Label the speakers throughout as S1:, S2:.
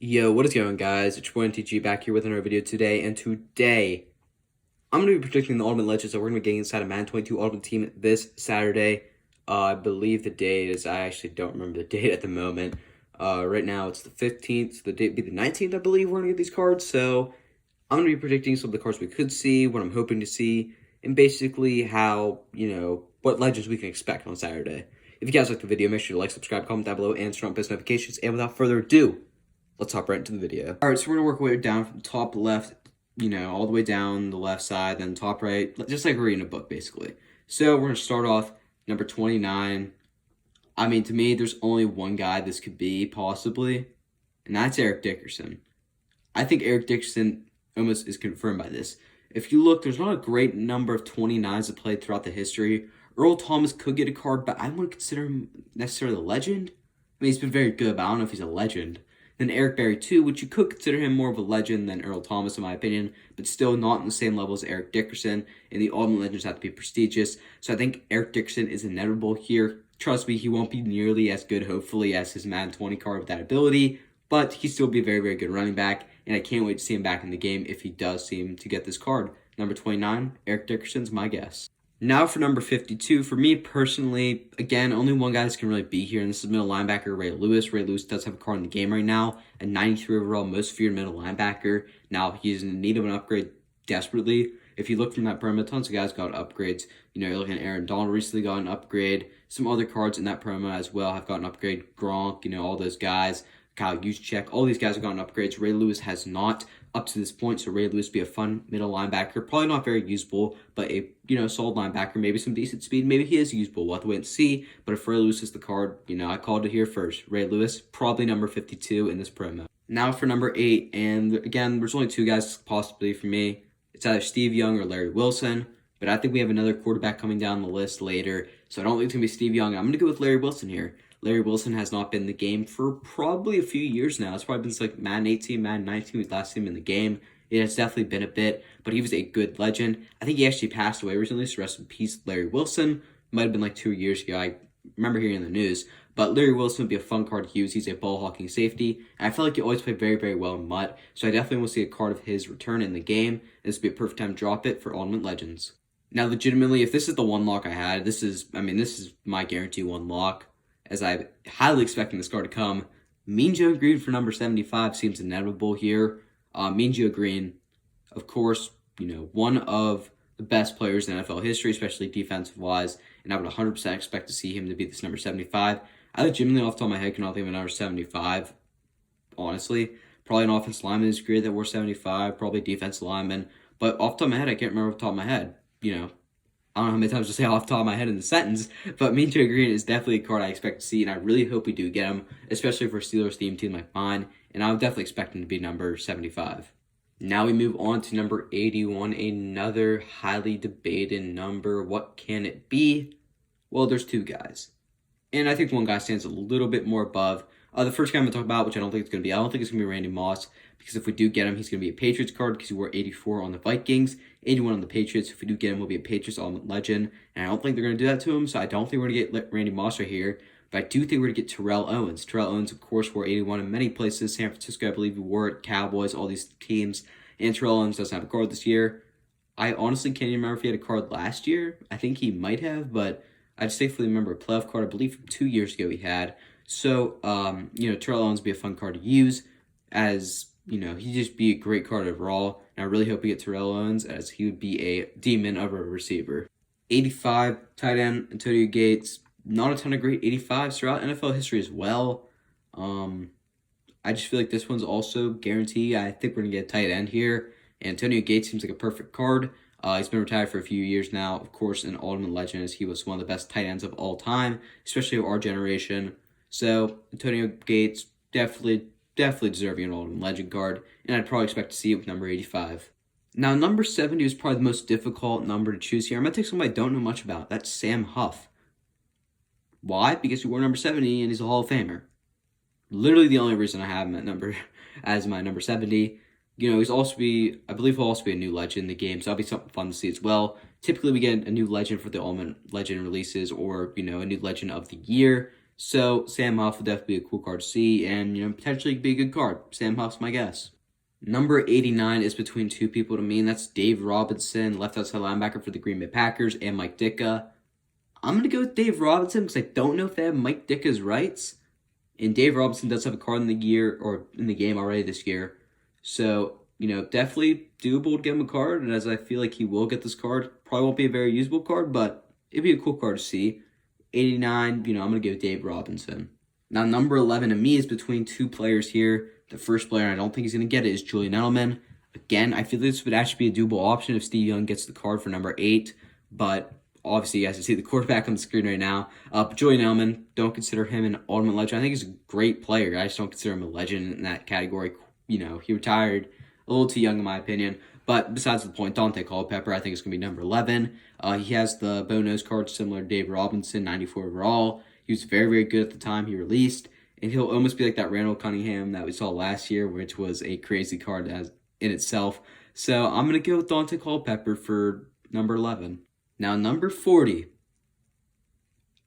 S1: Yo, what is going on, guys? It's your boy MTG back here with another video today, and today I'm going to be predicting the Ultimate Legends that we're going to be getting inside of Madden 22 Ultimate Team this Saturday. I believe the date is, I actually don't remember the date at the moment. Right now it's the 15th, so the date would be the 19th, I believe, we're going to get these cards. So I'm going to be predicting some of the cards we could see, what I'm hoping to see, and basically how, what Legends we can expect on Saturday. If you guys like the video, make sure to like, subscribe, comment down below, and turn on post notifications. And without further ado, let's hop right into the video. All right, so we're gonna work our way down from top left, all the way down the left side, then top right, just like we're reading a book, basically. So we're gonna start off number 29. I mean, to me, there's only one guy this could be, possibly, and that's Eric Dickerson. I think Eric Dickerson almost is confirmed by this. If you look, there's not a great number of 29s that played throughout the history. Earl Thomas could get a card, but I wouldn't consider him necessarily a legend. I mean, he's been very good, but I don't know if he's a legend. Then Eric Berry too, which you could consider him more of a legend than Earl Thomas in my opinion, but still not on the same level as Eric Dickerson, and the Ultimate Legends have to be prestigious. So I think Eric Dickerson is inevitable here. Trust me, he won't be nearly as good, hopefully, as his Madden 20 card with that ability, but he'll still be a very, very good running back, and I can't wait to see him back in the game if he does seem to get this card. Number 29, Eric Dickerson's my guess. Now for number 52, for me personally, again, only one guy that can really be here, and this is middle linebacker Ray Lewis. Ray Lewis does have a card in the game right now, a 93 overall most feared middle linebacker. Now, he's in need of an upgrade desperately. If you look from that promo, tons of guys got upgrades. You're looking at Aaron Donald recently got an upgrade. Some other cards in that promo as well have gotten an upgrade. Gronk, all those guys. Kyle Juszczyk, all these guys have gotten upgrades. Ray Lewis has not up to this point, so Ray Lewis be a fun middle linebacker. Probably not very usable, but a solid linebacker, maybe some decent speed. Maybe he is usable. We'll have to wait and see. But if Ray Lewis is the card, I called it here first. Ray Lewis, probably number 52 in this promo. Now for number 8, and again, there's only two guys possibly for me. It's either Steve Young or Larry Wilson, but I think we have another quarterback coming down the list later, so I don't think it's going to be Steve Young. I'm going to go with Larry Wilson here. Larry Wilson has not been in the game for probably a few years now. It's probably been since like Madden 18, Madden 19, we last seen him in the game. It has definitely been a bit, but he was a good legend. I think he actually passed away recently, so rest in peace, Larry Wilson. Might have been like 2 years ago. I remember hearing in the news. But Larry Wilson would be a fun card to use. He's a ball-hawking safety. And I feel like he always played very, very well in MUT. So I definitely want to see a card of his return in the game. This would be a perfect time to drop it for Ultimate Legends. Now, legitimately, if this is the one lock I had, this is my guarantee one lock, as I'm highly expecting this card to come. Mean Joe Green for number 75 seems inevitable here. Mean Joe Green, of course, one of the best players in NFL history, especially defensive-wise, and I would 100% expect to see him to be this number 75. I legitimately, off the top of my head, cannot think of a number 75, honestly. Probably an offensive lineman is great that wore 75, probably defensive lineman, but off the top of my head, I can't remember off the top of my head, I don't know how many times to say off the top of my head in the sentence, but Mean Joe Green is definitely a card I expect to see, and I really hope we do get him, especially for a Steelers themed team like mine, and I would definitely expect him to be number 75. Now we move on to number 81, another highly debated number. What can it be? Well, there's two guys, and I think one guy stands a little bit more above. The first guy I'm going to talk about, which I don't think it's going to be, I don't think it's going to be Randy Moss, because if we do get him, he's going to be a Patriots card because he wore 84 on the Vikings, 81 on the Patriots. If we do get him, he'll be a Patriots Ultimate Legend, and I don't think they're going to do that to him, so I don't think we're going to get Randy Moss right here, but I do think we're going to get Terrell Owens. Terrell Owens, of course, wore 81 in many places. San Francisco, I believe he wore it, Cowboys, all these teams, and Terrell Owens doesn't have a card this year. I honestly can't even remember if he had a card last year. I think he might have, but I just safely remember a playoff card, I believe from 2 years ago he had. So, Terrell Owens would be a fun card to use, as, he'd just be a great card overall, and I really hope we get Terrell Owens, as he would be a demon of a receiver. 85, tight end, Antonio Gates. Not a ton of great 85s throughout NFL history as well. I just feel like this one's also guaranteed. I think we're going to get a tight end here. Antonio Gates seems like a perfect card. He's been retired for a few years now. Of course, an Ultimate Legend, as he was one of the best tight ends of all time, especially of our generation. So, Antonio Gates, definitely deserving an Ultimate Legend card, and I'd probably expect to see it with number 85. Now, number 70 is probably the most difficult number to choose here. I'm going to take somebody I don't know much about. That's Sam Huff. Why? Because he wore number 70, and he's a Hall of Famer. Literally the only reason I have him at number as my number 70. He's also I believe he'll also be a new legend in the game, so that'll be something fun to see as well. Typically, we get a new legend for the Ultimate Legend releases, or, a new legend of the year. So Sam Huff would definitely be a cool card to see, and potentially be a good card. Sam Huff's my guess. Number 89 is between two people to me, and that's Dave Robinson, left outside linebacker for the Green Bay Packers, and Mike Ditka. I'm going to go with Dave Robinson because I don't know if they have Mike Ditka's rights. And Dave Robinson does have a card in the year, or in the game already this year. So, definitely doable to get him a card, and as I feel like he will get this card. Probably won't be a very usable card, but it'd be a cool card to see. 89, I'm going to give Dave Robinson. Now, number 11 to me is between two players here. The first player, I don't think he's going to get it, is Julian Edelman. Again, I feel this would actually be a doable option if Steve Young gets the card for number 8, but obviously you guys can see the quarterback on the screen right now. But Julian Edelman, don't consider him an ultimate legend. I think he's a great player. I just don't consider him a legend in that category. He retired a little too young in my opinion. But besides the point, Dante Culpepper, I think it's going to be number 11. He has the bow nose card similar to Dave Robinson, 94 overall. He was very, very good at the time he released. And he'll almost be like that Randall Cunningham that we saw last year, which was a crazy card as in itself. So I'm going to go with Dante Culpepper for number 11. Now, number 40.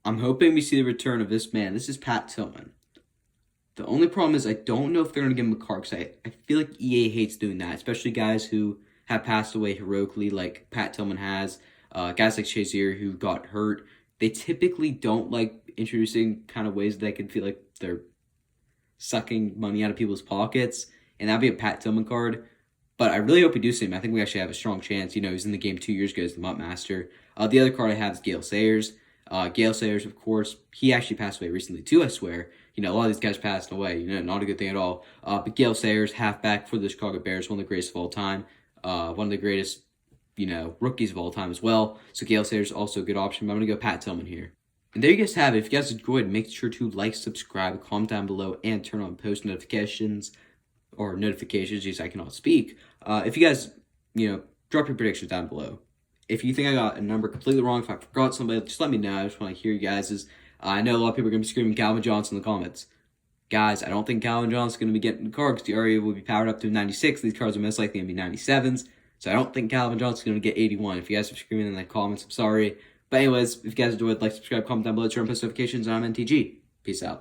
S1: I'm hoping we see the return of this man. This is Pat Tillman. The only problem is I don't know if they're going to give him a card because I feel like EA hates doing that, especially guys who have passed away heroically like Pat Tillman has. Guys like Shazier who got hurt. They typically don't like introducing kind of ways that I could feel like they're sucking money out of people's pockets. And that'd be a Pat Tillman card. But I really hope we do see him. I think we actually have a strong chance. He was in the game 2 years ago as the Mutt Master. The other card I have is Gale Sayers. Gale Sayers, of course, he actually passed away recently too, I swear. A lot of these guys passed away. Not a good thing at all. But Gale Sayers, halfback for the Chicago Bears, one of the greatest of all time. One of the greatest, rookies of all time as well. So Gale Sayers is also a good option. But I'm going to go Pat Tillman here. And there you guys have it. If you guys enjoyed, make sure to like, subscribe, comment down below, and turn on post notifications. Or notifications, just I cannot speak. If you guys, drop your predictions down below. If you think I got a number completely wrong, if I forgot somebody, just let me know. I just want to hear you guys'. I know a lot of people are going to be screaming Calvin Johnson in the comments. Guys, I don't think Calvin Johnson's going to be getting the card because the area will be powered up to 96. These cards are most likely going to be 97s. So I don't think Calvin Johnson's going to get 81. If you guys are screaming in the comments, I'm sorry. But anyways, if you guys enjoyed, like, subscribe, comment down below, turn on post notifications, and I'm NTG. Peace out.